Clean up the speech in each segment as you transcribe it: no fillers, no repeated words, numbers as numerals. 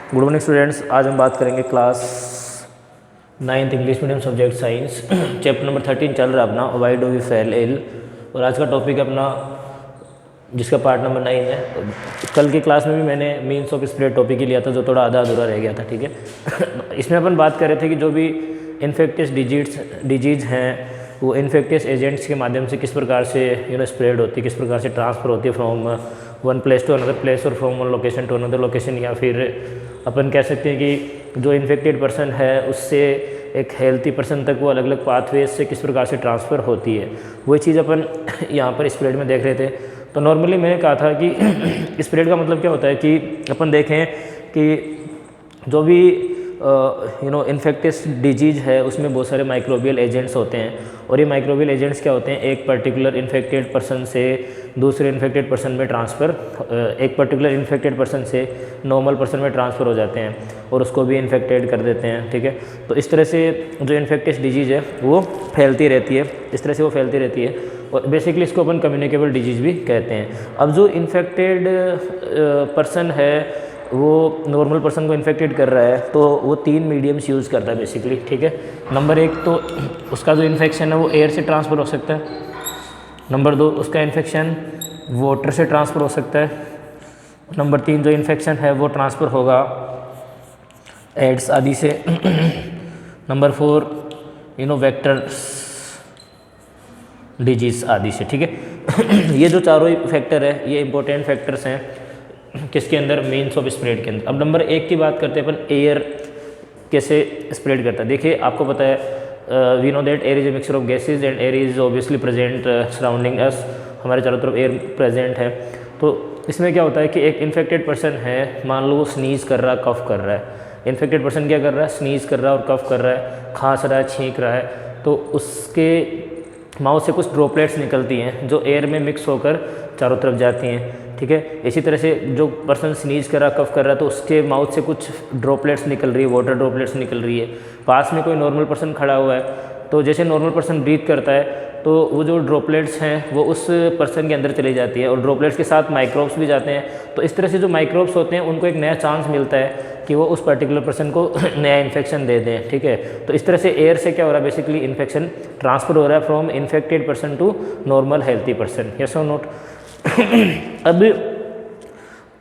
Good morning students. आज हम बात करेंगे class 9th English medium subject science chapter number 13 चल रहा है अपना why do we fall ill. और आज का टॉपिक अपना जिसका पार्ट नंबर 9 है। कल की क्लास में भी मैंने मीन्स ऑफ स्प्रेड टॉपिक ही लिया था जो थोड़ा आधा अधूरा रह गया था, ठीक है। इसमें अपन बात कर रहे थे कि जो भी इन्फेक्टियस डिजीज हैं वो इन्फेक्टियस एजेंट्स के माध्यम से किस प्रकार से स्प्रेड होती है, किस प्रकार से ट्रांसफ़र होती है from one place to another place और from one location to another location. या फिर अपन कह सकते हैं कि जो इन्फेक्टेड पर्सन है उससे एक हेल्थी पर्सन तक वो अलग अलग पाथवेज से किस प्रकार से ट्रांसफ़र होती है, वही चीज़ अपन यहाँ पर स्प्रेड में देख रहे थे। तो नॉर्मली मैंने कहा था कि स्प्रेड का मतलब क्या होता है कि अपन देखें कि जो भी इन्फेक्टियस डिजीज है उसमें बहुत सारे माइक्रोबियल एजेंट्स होते हैं। और ये माइक्रोबियल एजेंट्स क्या होते हैं, एक पर्टिकुलर इन्फेक्टेड पर्सन से दूसरे इन्फेक्टेड पर्सन में ट्रांसफ़र, एक पर्टिकुलर इन्फेक्टेड पर्सन से नॉर्मल पर्सन में ट्रांसफ़र हो जाते हैं और उसको भी इन्फेक्टेड कर देते हैं, ठीक है। तो इस तरह से जो इन्फेक्टियस डिजीज़ है वो फैलती रहती है, इस तरह से वो फैलती रहती है और बेसिकली इसको अपन कम्युनिकेबल डिजीज़ भी कहते हैं। अब जो इन्फेक्टेड पर्सन है वो नॉर्मल पर्सन को इन्फेक्टेड कर रहा है तो वो 3 मीडियम्स यूज़ करता है बेसिकली, ठीक है। नंबर 1 तो उसका जो इन्फेक्शन है वो एयर से ट्रांसफ़र हो सकता है। नंबर 2 उसका इन्फेक्शन वाटर से ट्रांसफ़र हो सकता है। नंबर 3 जो इन्फेक्शन है वो ट्रांसफ़र होगा एड्स आदि से। नंबर 4 वेक्टर्स डिजीज़ आदि से, ठीक है। ये जो चारों फैक्टर है ये इंपॉर्टेंट फैक्टर्स हैं किसके अंदर, मीन्स ऑफ स्प्रेड के अंदर। अब नंबर 1 की बात करते हैं अपन, एयर कैसे स्प्रेड करता है। देखिए आपको पता है we know that air is a mixture of gases and air is obviously present surrounding us, हमारे चारों तरफ एयर प्रेजेंट है। तो इसमें क्या होता है कि एक इन्फेक्टेड पर्सन है, मान लो वो स्नीज़ कर रहा है, कफ कर रहा है। इन्फेक्टेड पर्सन क्या कर रहा है, स्नीज़ कर रहा है और कफ कर रहा है, खांस रहा है, छींक रहा है। तो उसके माउथ से कुछ ड्रॉपलेट्स निकलती हैं जो एयर में मिक्स होकर चारों तरफ जाती हैं, ठीक है। इसी तरह से जो पर्सन स्नीज कर रहा, कफ कर रहा है तो उसके माउथ से कुछ ड्रॉपलेट्स निकल रही है, वाटर ड्रॉपलेट्स निकल रही है। पास में कोई नॉर्मल पर्सन खड़ा हुआ है तो जैसे नॉर्मल पर्सन ब्रीथ करता है तो वो जो ड्रॉपलेट्स हैं वो उस पर्सन के अंदर चली जाती है और ड्रॉपलेट्स के साथ माइक्रोब्स भी जाते हैं। तो इस तरह से जो माइक्रोब्स होते हैं उनको एक नया चांस मिलता है कि वो उस पर्टिकुलर पर्सन को नया इन्फेक्शन दे दें, ठीक है। तो इस तरह से एयर से क्या हो रहा है, बेसिकली इन्फेक्शन ट्रांसफ़र हो रहा है from infected person to normal healthy person, yes और नोट। अब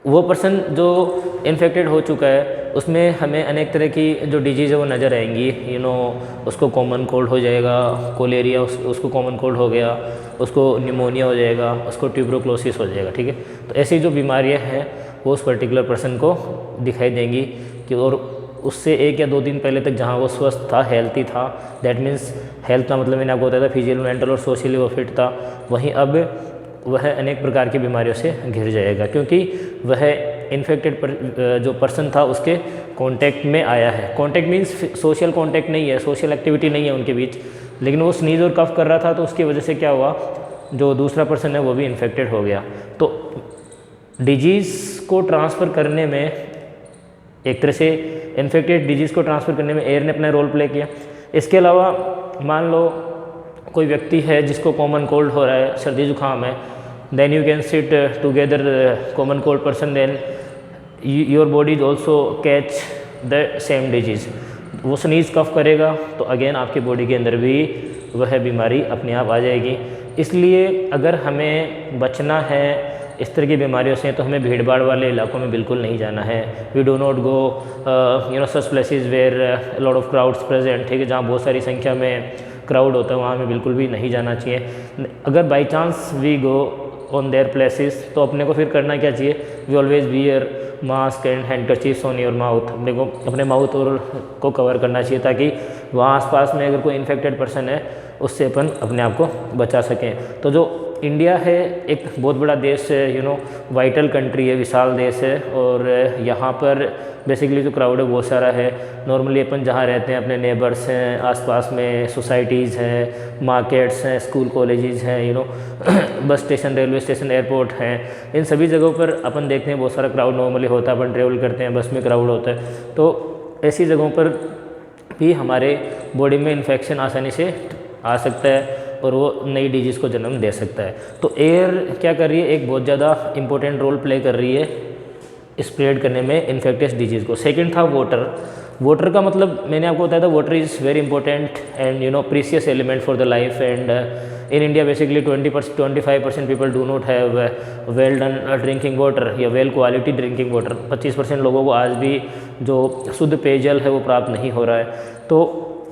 वो पर्सन जो इन्फेक्टेड हो चुका है उसमें हमें अनेक तरह की जो डिजीज़ है वो नज़र आएंगी। उसको कॉमन कोल्ड हो जाएगा, कोलेरिया उसको कॉमन कोल्ड हो गया, उसको निमोनिया हो जाएगा, उसको ट्यूबरोक्लोसिस हो जाएगा, ठीक है। तो ऐसी जो बीमारियां हैं वो उस पर्टिकुलर पर्सन को दिखाई देंगी कि और उससे 1 या 2 दिन पहले तक जहाँ वो स्वस्थ था, हेल्थी था, दैट मीन्स हेल्थ का मतलब मैंने आपको बताया था फिजिकल, मेंटल और सोशली वो फिट था, वहीं अब वह अनेक प्रकार की बीमारियों से घिर जाएगा क्योंकि वह इन्फेक्टेड जो पर्सन था उसके कांटेक्ट में आया है। कांटेक्ट मीन्स सोशल कांटेक्ट नहीं है, सोशल एक्टिविटी नहीं है उनके बीच, लेकिन वो स्नीज और कफ कर रहा था तो उसकी वजह से क्या हुआ, जो दूसरा पर्सन है वो भी इन्फेक्टेड हो गया। तो डिजीज़ को ट्रांसफ़र करने में, एक तरह से इन्फेक्टेड डिजीज़ को ट्रांसफ़र करने में एयर ने अपना रोल प्ले किया। इसके अलावा मान लो कोई व्यक्ति है जिसको कॉमन कोल्ड हो रहा है, सर्दी जुकाम है, then you can sit together common cold person, then your body is also catch the same disease। वो स्नीज कफ करेगा तो अगेन आपकी बॉडी के अंदर भी वह बीमारी अपने आप आ जाएगी। इसलिए अगर हमें बचना है इस तरह की बीमारियों से तो हमें भीड़ भाड़ वाले इलाकों में बिल्कुल नहीं जाना है। We do not go such places where lot of crowds present, ठीक है, जहाँ बहुत सारी संख्या में क्राउड होता है वहाँ हमें बिल्कुल भी नहीं जाना चाहिए। अगर by chance we go on there places तो अपने को फिर करना क्या चाहिए, we always wear mask and handkerchiefs on your mouth. अपने को अपने माउथ और को कवर करना चाहिए ताकि वहाँ आसपास में अगर कोई इन्फेक्टेड पर्सन है उससे अपन अपने आप को बचा सकें। तो जो इंडिया है एक बहुत बड़ा देश है, वाइटल कंट्री है, विशाल देश है और यहाँ पर बेसिकली जो क्राउड है बहुत सारा है। नॉर्मली अपन जहाँ रहते हैं अपने नेबर्स हैं, आसपास में सोसाइटीज़ हैं, मार्केट्स हैं, स्कूल कॉलेजेस हैं, bus station, railway station, airport हैं, इन सभी जगहों पर अपन देखते हैं बहुत सारा क्राउड नॉर्मली होता है। अपन ट्रेवल करते हैं, बस में क्राउड होता है, तो ऐसी जगहों पर भी हमारे बॉडी में इन्फेक्शन आसानी से आ सकता है और वो नई डिजीज़ को जन्म दे सकता है। तो एयर क्या कर रही है, एक बहुत ज़्यादा इम्पोर्टेंट रोल प्ले कर रही है स्प्रेड करने में इन्फेक्टियस डिजीज़ को। सेकंड था वाटर। वाटर का मतलब मैंने आपको बताया था, water is very important and precious element for the life, and in India basically 25% people do not have well done drinking water या वेल क्वालिटी ड्रिंकिंग वाटर। 25% लोगों को आज भी जो शुद्ध पेयजल है वो प्राप्त नहीं हो रहा है। तो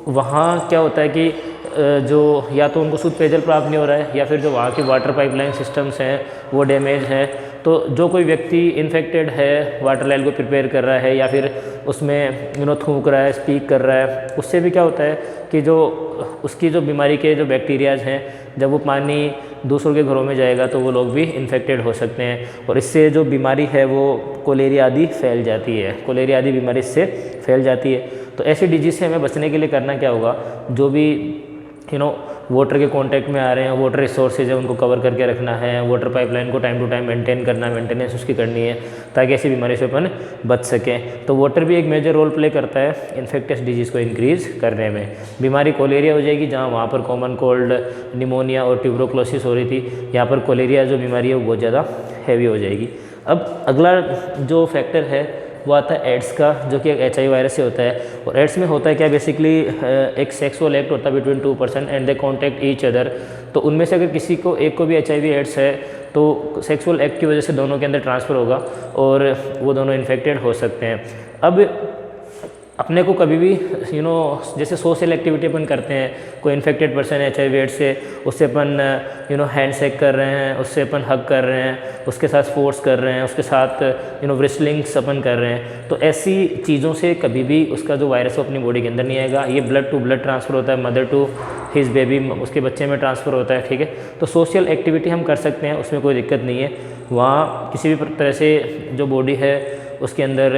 वहाँ क्या होता है कि जो या तो उनको शुद्ध पेयजल प्राप्त नहीं हो रहा है, या फिर जो वहाँ के वाटर पाइपलाइन सिस्टम्स हैं वो डैमेज हैं। तो जो कोई व्यक्ति इन्फेक्टेड है, वाटर लाइन को प्रिपेयर कर रहा है या फिर उसमें थूक रहा है, स्पीक कर रहा है, उससे भी क्या होता है कि जो उसकी जो बीमारी के जो बैक्टीरियाज हैं, जब वो पानी दूसरों के घरों में जाएगा तो वो लोग भी इन्फेक्टेड हो सकते हैं, और इससे जो बीमारी है वो कोलेरिया आदि फैल जाती है। कोलेरिया आदि बीमारी इससे फैल जाती है। तो ऐसी डिजीज़ से हमें बचने के लिए करना क्या होगा, जो भी वाटर के कांटेक्ट में आ रहे हैं, वाटर रिसोर्सेज है उनको कवर करके रखना है, वाटर पाइपलाइन को टाइम टू टाइम मेंटेन करना, मेंटेनेंस उसकी करनी है ताकि ऐसी बीमारी से अपन बच सकें। तो वाटर भी एक मेजर रोल प्ले करता है इन्फेक्टियस डिजीज़ को इंक्रीज़ करने में। बीमारी कोलेरिया हो जाएगी, जहाँ वहाँ पर कॉमन कोल्ड, निमोनिया और ट्यूबरोक्लोसिस हो रही थी, यहाँ पर कोलेरिया जो बीमारी है वो बहुत ज़्यादा हैवी हो जाएगी। अब अगला जो फैक्टर है वो आता है एड्स का, जो कि एक HIV वायरस से होता है। और एड्स में होता है क्या, बेसिकली एक सेक्सुअल एक्ट होता है between 2 person and they contact each other. तो उनमें से अगर किसी को एक को भी HIV एड्स है तो सेक्सुअल एक्ट की वजह से दोनों के अंदर ट्रांसफ़र होगा और वो दोनों इन्फेक्टेड हो सकते हैं। अब अपने को कभी भी जैसे सोशल एक्टिविटी अपन करते हैं, कोई इन्फेक्टेड पर्सन है HIV एड्स से, उससे अपन हैंड शेक कर रहे हैं, उससे अपन हग कर रहे हैं, उसके साथ स्पोर्ट्स कर रहे हैं, उसके साथ व्रिस्लिंग्स अपन कर रहे हैं, तो ऐसी चीज़ों से कभी भी उसका जो वायरस है अपनी बॉडी के अंदर नहीं आएगा। ये ब्लड टू ब्लड ट्रांसफ़र होता है, मदर टू हिज बेबी, उसके बच्चे में ट्रांसफ़र होता है, ठीक है। तो सोशल एक्टिविटी हम कर सकते हैं, उसमें कोई दिक्कत नहीं है। वहाँ किसी भी तरह से जो बॉडी है उसके अंदर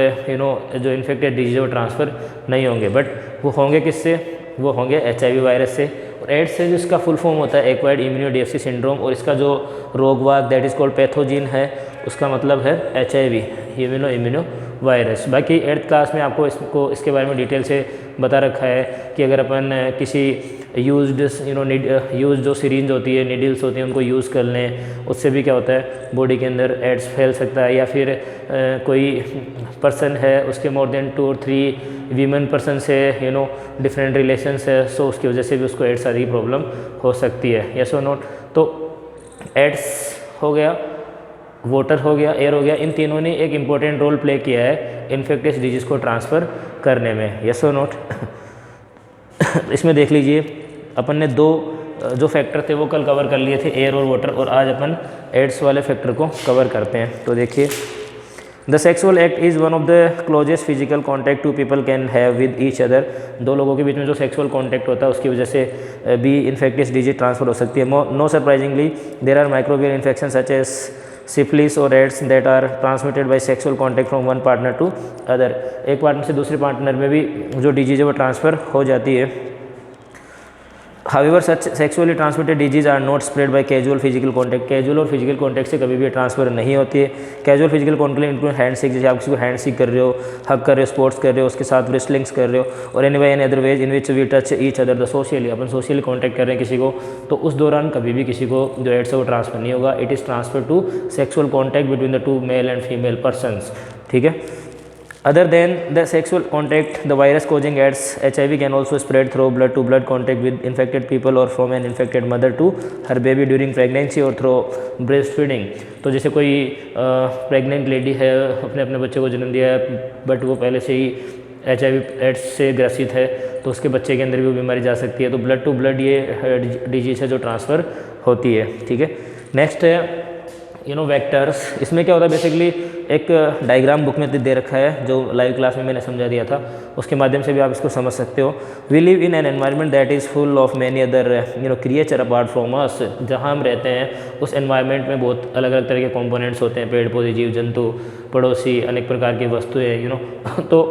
जो इन्फेक्टेड डिजीज वो ट्रांसफ़र नहीं होंगे, बट वो होंगे किससे, वो होंगे HIV वायरस से। और एड्स से जिसका फुल फॉर्म होता है एक्वायर्ड इम्यूनोडेफिशिएंसी सिंड्रोम, और इसका जो रोगवाग दैट इज़ कॉल्ड पैथोजिन है, उसका मतलब है HIV इम्यूनो वायरस। बाकी 8th क्लास में आपको इसके बारे में डिटेल से बता रखा है कि अगर अपन किसी यूज्ड जो सिरिंज होती है, नीडल्स होती हैं, उनको यूज़ कर लें, उससे भी क्या होता है बॉडी के अंदर एड्स फैल सकता है। या फिर कोई पर्सन है, उसके मोर देन 2 और 3 वीमेन पर्सन से डिफरेंट रिलेशंस है, सो उसकी वजह से भी उसको एड्स आदि की प्रॉब्लम हो सकती है, यस और नॉट। तो एड्स हो गया, वाटर हो गया, एयर हो गया, इन तीनों ने एक इम्पॉर्टेंट रोल प्ले किया है इन्फेक्टियस डिजीज़ को ट्रांसफ़र करने में, यस और नॉट। इसमें देख लीजिए, अपन ने 2 जो फैक्टर थे वो कल कवर कर लिए थे, एयर और वाटर, और आज अपन एड्स वाले फैक्टर को कवर करते हैं। तो देखिए, the sexual act is one of the closest physical contact 2 people can have with each other. 2 लोगों के बीच में जो सेक्सुअल कॉन्टैक्ट होता है उसकी वजह से भी इन्फेक्टियस डिजीज ट्रांसफ़र हो सकती है। No surprisingly there are microbial infection such as syphilis और AIDS that are transmitted by sexual contact from one partner to other. एक पार्टनर से दूसरे पार्टनर में भी जो डिजीज है वो ट्रांसफ़र हो जाती है। However such sexually transmitted disease are not spread by casual physical contact. Casual और फिजिकल कॉन्टैक्ट से कभी भी ट्रांसफर नहीं होती है। Casual physical contact include hand shake, जैसे आप किसी को हैंड शेक कर रहे हो, हग कर रहे हो, स्पोर्ट्स कर रहे हो, उसके साथ रिस्लिंग्स कर रहे हो, और any other ways in which we touch each other. The socially, अपन सोशली कॉन्टैक्ट कर रहे हैं किसी को, तो उस दौरान कभी भी किसी को जो एड्स है वो ट्रांसफर नहीं होगा। It is transfer to sexual contact between the 2 male and female persons, ठीक है। Other than the sexual contact, the virus causing AIDS, HIV can also spread through blood to blood contact with infected people or from an infected mother to her baby during pregnancy or through breastfeeding। तो जैसे कोई pregnant lady है, अपने बच्चे को जन्म दिया है, बट वो पहले से ही HIV एड्स से ग्रसित है, तो उसके बच्चे के अंदर भी वो बीमारी जा सकती है। तो ब्लड टू ब्लड ये डिजीज है जो ट्रांसफ़र होती है, ठीक है। नेक्स्ट है वेक्टर्स। इसमें क्या होता है, बेसिकली एक डायग्राम बुक में दे रखा है जो लाइव क्लास में मैंने समझा दिया था, उसके माध्यम से भी आप इसको समझ सकते हो। We live in an environment that is full of many other creature apart from us. जहाँ हम रहते हैं उस एनवायरनमेंट में बहुत अलग अलग तरह के कंपोनेंट्स होते हैं, पेड़ पौधे, जीव जंतु, पड़ोसी, अनेक प्रकार की वस्तुएं तो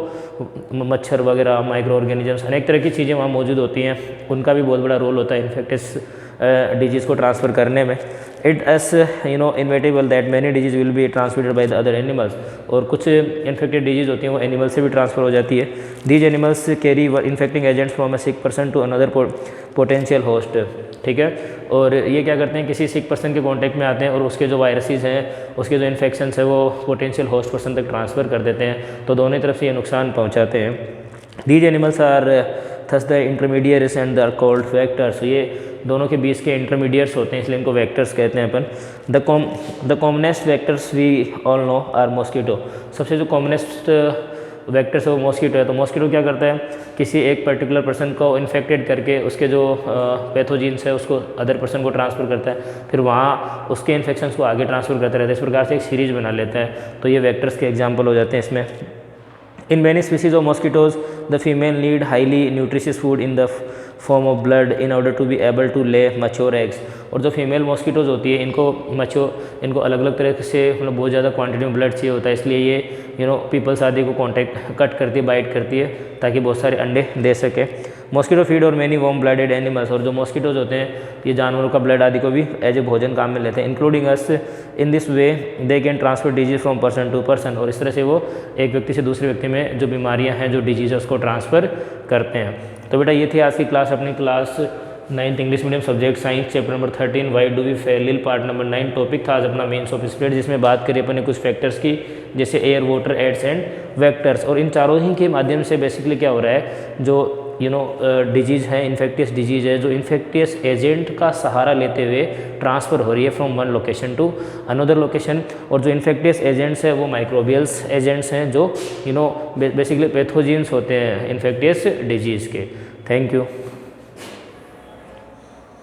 मच्छर वगैरह, माइक्रो ऑर्गेनिजम्स, अनेक तरह की चीज़ें वहाँ मौजूद होती हैं। उनका भी बहुत बड़ा रोल होता है इन्फेक्टियस डिजीज़ को ट्रांसफ़र करने में। It S inevitable that many disease will be transmitted by the other animals, और कुछ इन्फेक्टेड डिजीज़ होती हैं वो एनिमल से भी ट्रांसफ़र हो जाती है। These animals carry infecting agents from a sick person to another potential host, ठीक है। और ये क्या करते हैं, किसी सिक पर्सन के कॉन्टैक्ट में आते हैं और उसके जो वायरसेस हैं, उसके जो इन्फेक्शन है वो पोटेंशियल होस्ट पर्सन तक ट्रांसफ़र कर देते हैं, तो दोनों तरफ से ये नुकसान पहुँचाते हैं। These animals are thus the intermediates and the called vectors, ये दोनों के बीच के इंटरमीडिएट्स होते हैं, इसलिए इनको वेक्टर्स कहते हैं अपन। The commonest vectors we all know are mosquito, सबसे जो कॉमनेस्ट वेक्टर्स है वो मॉस्किटो है। तो मॉस्किटो क्या करता है, किसी एक पर्टिकुलर पर्सन को इन्फेक्टेड करके उसके जो पैथोजीन्स है उसको अदर पर्सन को ट्रांसफ़र करता है, फिर वहाँ उसके इन्फेक्शंस को आगे ट्रांसफ़र करता रहता है। इस प्रकार से एक सीरीज बना लेता है, तो ये वेक्टर्स के एग्जाम्पल हो जाते हैं इसमें। In many species of mosquitoes, the female need highly nutritious food in the form of blood in order to be able to lay mature eggs। और जो फीमेल मॉस्किटोज़ होती है इनको अलग अलग तरह से मतलब बहुत ज़्यादा क्वांटिटी में ब्लड चाहिए होता है, इसलिए ये पीपल्स आदि को कट करती है, बाइट करती है ताकि बहुत सारे अंडे दे सके। मॉस्किटो फीड और मैनी वार्म ब्लडेड एनिमल्स, और जो मॉस्किटोज़ होते हैं ये जानवरों का ब्लड आदि को भी एज ए भोजन काम में लेते हैं। Including us, in this way they can transfer disease from person to person, और इस तरह से वो एक व्यक्ति से दूसरे व्यक्ति में जो बीमारियां हैं, जो डिजीज़ है, उसको ट्रांसफ़र करते हैं। तो बेटा ये थी आज की क्लास, अपनी class 9th English medium subject science chapter number 13 why do we fall part number 9। Topic था आज अपना मीन्स ऑफ स्प्रेड, जिसमें बात करी अपने कुछ फैक्टर्स की, जैसे air, water, aids and vectors. और इन चारों ही के माध्यम से बेसिकली क्या हो रहा है, जो डिजीज़ है, इन्फेक्टियस डिजीज़ है, जो इन्फेक्टियस एजेंट का सहारा लेते हुए ट्रांसफ़र हो रही है from one location to another location. और जो इन्फेक्टियस एजेंट्स है वो माइक्रोबियल्स एजेंट्स हैं, जो बेसिकली पैथोजेंस होते हैं इन्फेक्टियस डिजीज़ के। Thank you.